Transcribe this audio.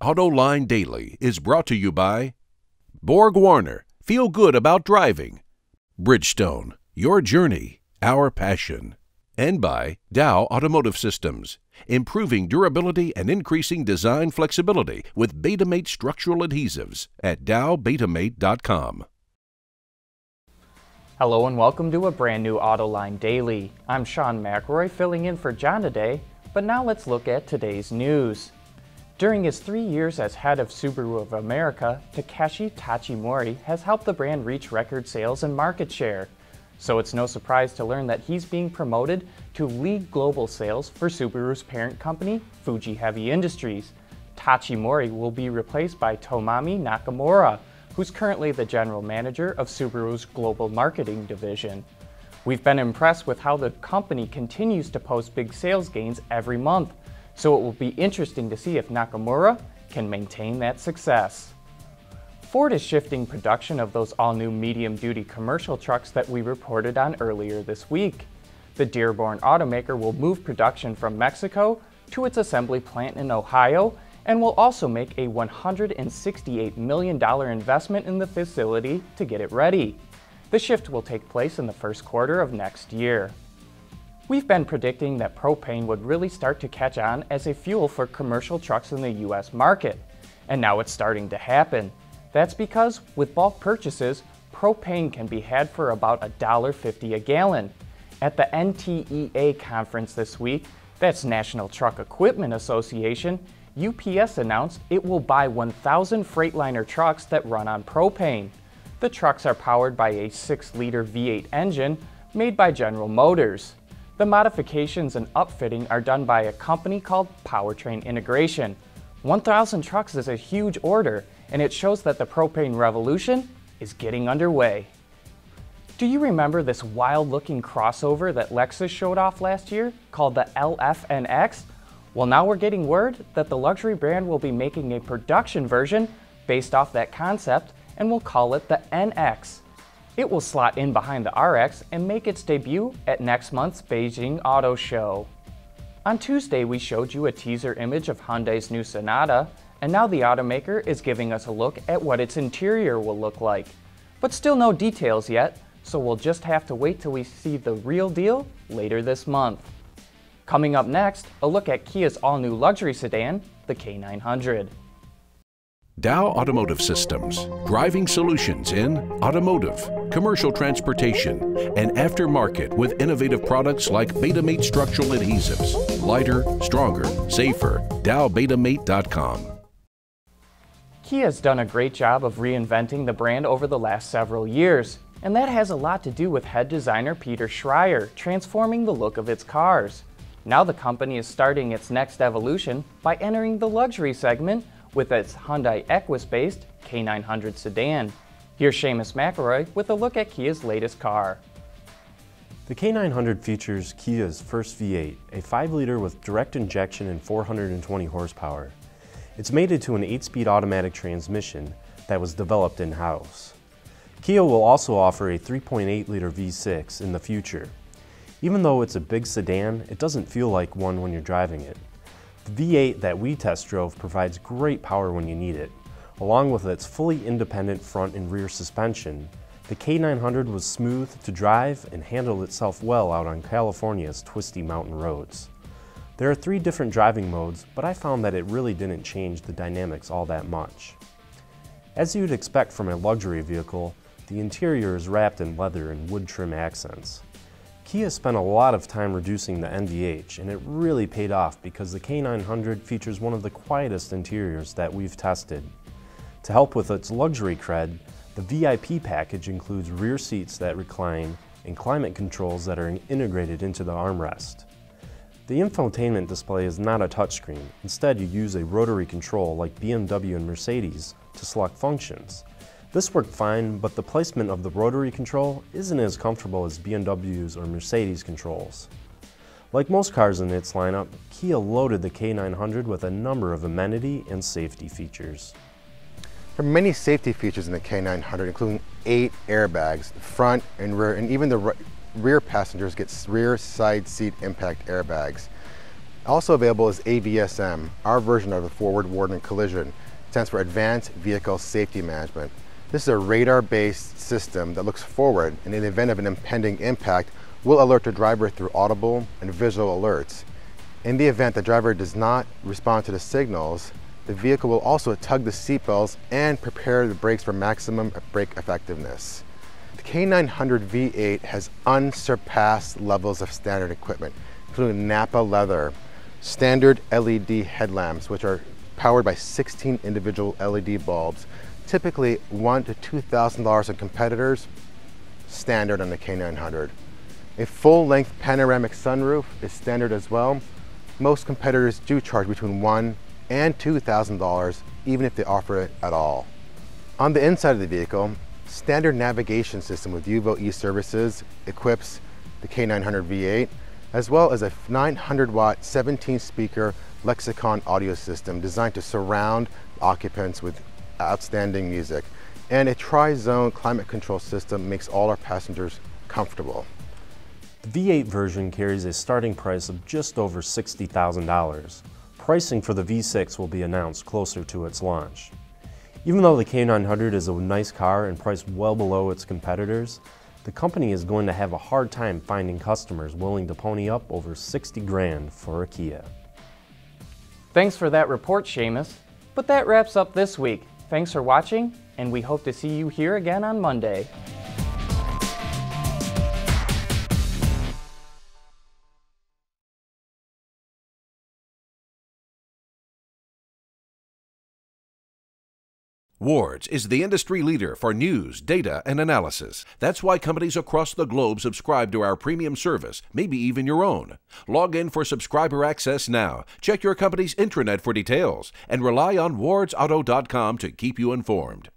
Autoline Daily is brought to you by Borg Warner, feel good about driving. Bridgestone, your journey, our passion. And by Dow Automotive Systems, improving durability and increasing design flexibility with Betamate structural adhesives at dowbetamate.com. Hello and welcome to a brand new Autoline Daily. I'm Sean McElroy filling in for John today, but now let's look at today's news. During his 3 years as head of Subaru of America, Takeshi Tachimori has helped the brand reach record sales and market share. So it's no surprise to learn that he's being promoted to lead global sales for Subaru's parent company, Fuji Heavy Industries. Tachimori will be replaced by Tomomi Nakamura, who's currently the general manager of Subaru's global marketing division. We've been impressed with how the company continues to post big sales gains every month, so it will be interesting to see if Nakamura can maintain that success. Ford is shifting production of those all-new medium-duty commercial trucks that we reported on earlier this week. The Dearborn automaker will move production from Mexico to its assembly plant in Ohio and will also make a $168 million investment in the facility to get it ready. The shift will take place in the first quarter of next year. We've been predicting that propane would really start to catch on as a fuel for commercial trucks in the US market, and now it's starting to happen. That's because with bulk purchases, propane can be had for about $1.50 a gallon. At the NTEA conference this week, that's National Truck Equipment Association, UPS announced it will buy 1,000 Freightliner trucks that run on propane. The trucks are powered by a 6-liter V8 engine made by General Motors. The modifications and upfitting are done by a company called Powertrain Integration. 1,000 trucks is a huge order, and it shows that the propane revolution is getting underway. Do you remember this wild-looking crossover that Lexus showed off last year called the LFNX? Well, now we're getting word that the luxury brand will be making a production version based off that concept, and we'll call it the NX. It will slot in behind the RX and make its debut at next month's Beijing Auto Show. On Tuesday, we showed you a teaser image of Hyundai's new Sonata, and now the automaker is giving us a look at what its interior will look like. But still no details yet, so we'll just have to wait till we see the real deal later this month. Coming up next, a look at Kia's all-new luxury sedan, the K900. Dow Automotive Systems, driving solutions in automotive, commercial transportation, and aftermarket with innovative products like Betamate structural adhesives. Lighter, stronger, safer. dowbetamate.com. Kia's done a great job of reinventing the brand over the last several years, and that has a lot to do with head designer Peter Schreier transforming the look of its cars. Now the company is starting its next evolution by entering the luxury segment with its Hyundai Equus-based K900 sedan. Here's Seamus McElroy with a look at Kia's latest car. The K900 features Kia's first V8, a 5-liter with direct injection and 420 horsepower. It's mated to an 8-speed automatic transmission that was developed in-house. Kia will also offer a 3.8-liter V6 in the future. Even though it's a big sedan, it doesn't feel like one when you're driving it. The V8 that we test drove provides great power when you need it. Along with its fully independent front and rear suspension, the K900 was smooth to drive and handled itself well out on California's twisty mountain roads. There are 3 different driving modes, but I found that it really didn't change the dynamics all that much. As you'd expect from a luxury vehicle, the interior is wrapped in leather and wood trim accents. Kia spent a lot of time reducing the NVH, and it really paid off because the K900 features one of the quietest interiors that we've tested. To help with its luxury cred, the VIP package includes rear seats that recline and climate controls that are integrated into the armrest. The infotainment display is not a touchscreen. Instead, you use a rotary control like BMW and Mercedes to select functions. This worked fine, but the placement of the rotary control isn't as comfortable as BMW's or Mercedes controls. Like most cars in its lineup, Kia loaded the K900 with a number of amenity and safety features. There are many safety features in the K900, including 8 airbags, front and rear, and even the rear passengers get rear side seat impact airbags. Also available is AVSM, our version of the Forward Warning Collision. It stands for Advanced Vehicle Safety Management. This is a radar-based system that looks forward and in the event of an impending impact will alert the driver through audible and visual alerts. In the event the driver does not respond to the signals, the vehicle will also tug the seatbelts and prepare the brakes for maximum brake effectiveness. The K900 V8 has unsurpassed levels of standard equipment, including Napa leather, standard LED headlamps, which are powered by 16 individual LED bulbs, typically $1,000 to $2,000 on competitors, standard on the K900. A full-length panoramic sunroof is standard as well. Most competitors do charge between $1,000 and $2,000, even if they offer it at all. On the inside of the vehicle, standard navigation system with UVO e-services equips the K900 V8, as well as a 900-watt 17-speaker Lexicon audio system designed to surround occupants with outstanding music. And a tri-zone climate control system makes all our passengers comfortable. The V8 version carries a starting price of just over $60,000. Pricing for the V6 will be announced closer to its launch. Even though the K900 is a nice car and priced well below its competitors, the company is going to have a hard time finding customers willing to pony up over 60 grand for a Kia. Thanks for that report, Seamus. But that wraps up this week. Thanks for watching, and we hope to see you here again on Monday. Wards is the industry leader for news, data, and analysis. That's why companies across the globe subscribe to our premium service, maybe even your own. Log in for subscriber access now. Check your company's intranet for details and rely on wardsauto.com to keep you informed.